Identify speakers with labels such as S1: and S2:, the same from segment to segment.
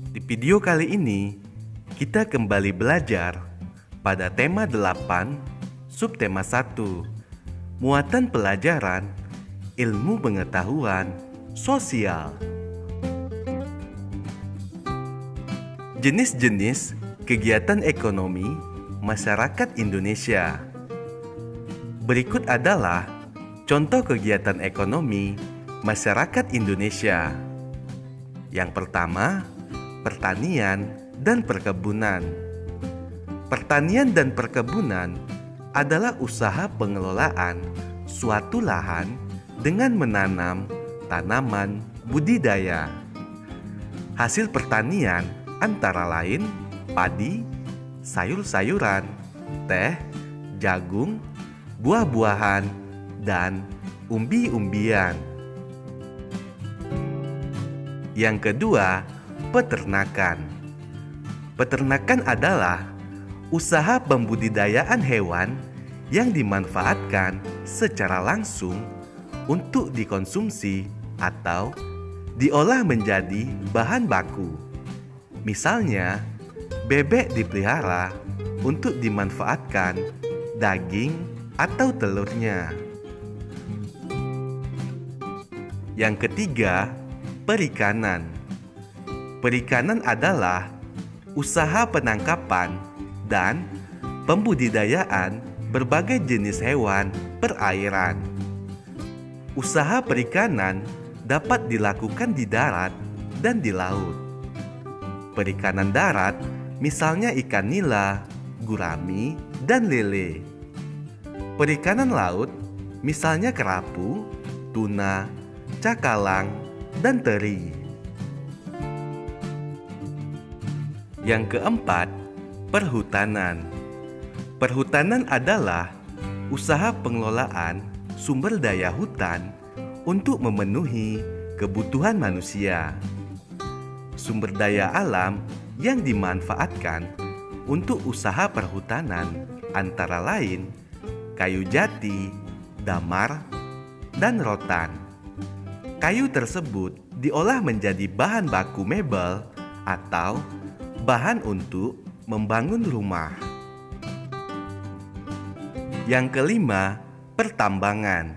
S1: Di video kali ini, kita kembali belajar pada tema 8, subtema 1, muatan pelajaran, ilmu pengetahuan, sosial. Jenis-jenis kegiatan ekonomi masyarakat Indonesia. Berikut adalah contoh kegiatan ekonomi masyarakat Indonesia. Yang pertama, pertanian dan perkebunan. Pertanian dan perkebunan adalah usaha pengelolaan suatu lahan dengan menanam tanaman budidaya. Hasil pertanian antara lain padi, sayur-sayuran, teh, jagung, buah-buahan, dan umbi-umbian. Yang kedua, peternakan. Peternakan adalah usaha pembudidayaan hewan yang dimanfaatkan secara langsung untuk dikonsumsi atau diolah menjadi bahan baku. Misalnya, bebek dipelihara untuk dimanfaatkan daging atau telurnya. Yang ketiga, perikanan. Perikanan adalah usaha penangkapan dan pembudidayaan berbagai jenis hewan perairan. Usaha perikanan dapat dilakukan di darat dan di laut. Perikanan darat misalnya ikan nila, gurami, dan lele. Perikanan laut misalnya kerapu, tuna, cakalang, dan teri. Yang keempat, perhutanan. Perhutanan adalah usaha pengelolaan sumber daya hutan untuk memenuhi kebutuhan manusia. Sumber daya alam yang dimanfaatkan untuk usaha perhutanan antara lain kayu jati, damar, dan rotan. Kayu tersebut diolah menjadi bahan baku mebel atau bahan untuk membangun rumah. Yang kelima, pertambangan.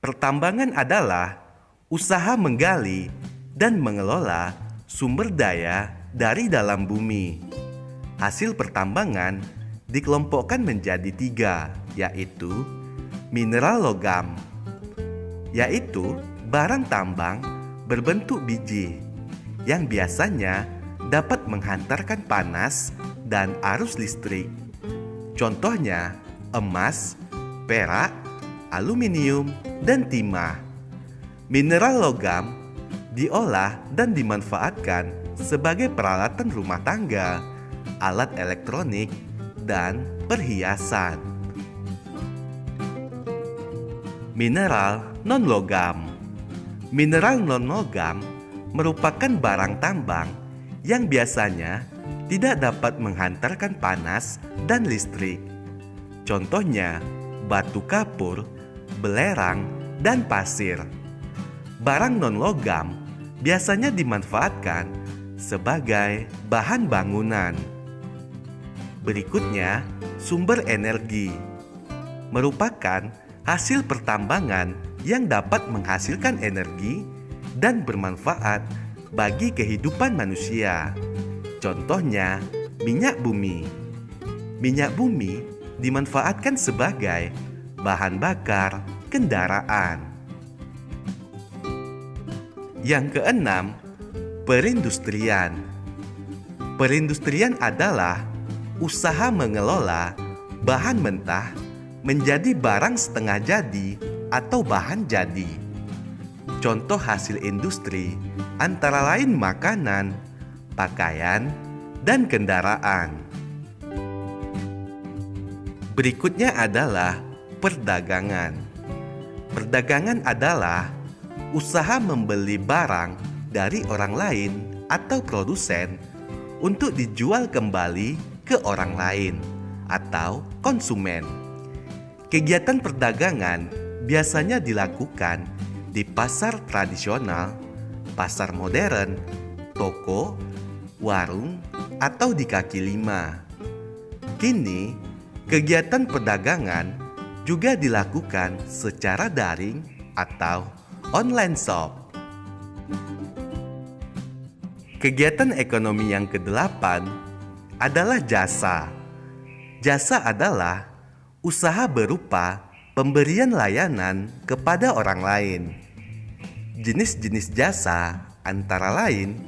S1: Pertambangan adalah usaha menggali dan mengelola sumber daya dari dalam bumi. Hasil pertambangan dikelompokkan menjadi 3, yaitu mineral logam, yaitu barang tambang berbentuk biji yang biasanya dapat menghantarkan panas dan arus listrik. Contohnya emas, perak, aluminium, dan timah. Mineral logam diolah dan dimanfaatkan sebagai peralatan rumah tangga, alat elektronik, dan perhiasan. Mineral non-logam. Mineral non-logam merupakan barang tambang yang biasanya tidak dapat menghantarkan panas dan listrik. Contohnya batu kapur, belerang, dan pasir. Barang non-logam biasanya dimanfaatkan sebagai bahan bangunan. Berikutnya, sumber energi merupakan hasil pertambangan yang dapat menghasilkan energi dan bermanfaat bagi kehidupan manusia. Contohnya, minyak bumi. Minyak bumi dimanfaatkan sebagai bahan bakar kendaraan. Yang keenam, perindustrian. Perindustrian adalah usaha mengelola bahan mentah menjadi barang setengah jadi atau bahan jadi. Contoh hasil industri antara lain makanan, pakaian, dan kendaraan. Berikutnya adalah perdagangan. Perdagangan adalah usaha membeli barang dari orang lain atau produsen untuk dijual kembali ke orang lain atau konsumen. Kegiatan perdagangan biasanya dilakukan di pasar tradisional, pasar modern, toko, warung, atau di kaki lima. Kini, kegiatan perdagangan juga dilakukan secara daring atau online shop. Kegiatan ekonomi yang kedelapan adalah jasa. Jasa adalah usaha berupa pemberian layanan kepada orang lain. Jenis-jenis jasa antara lain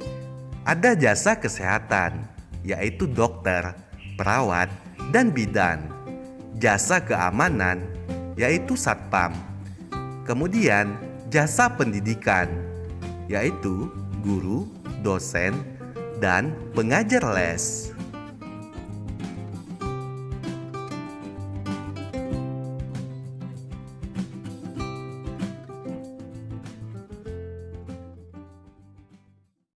S1: ada jasa kesehatan, yaitu dokter, perawat, dan bidan. Jasa keamanan, yaitu satpam. Kemudian jasa pendidikan, yaitu guru, dosen, dan pengajar les.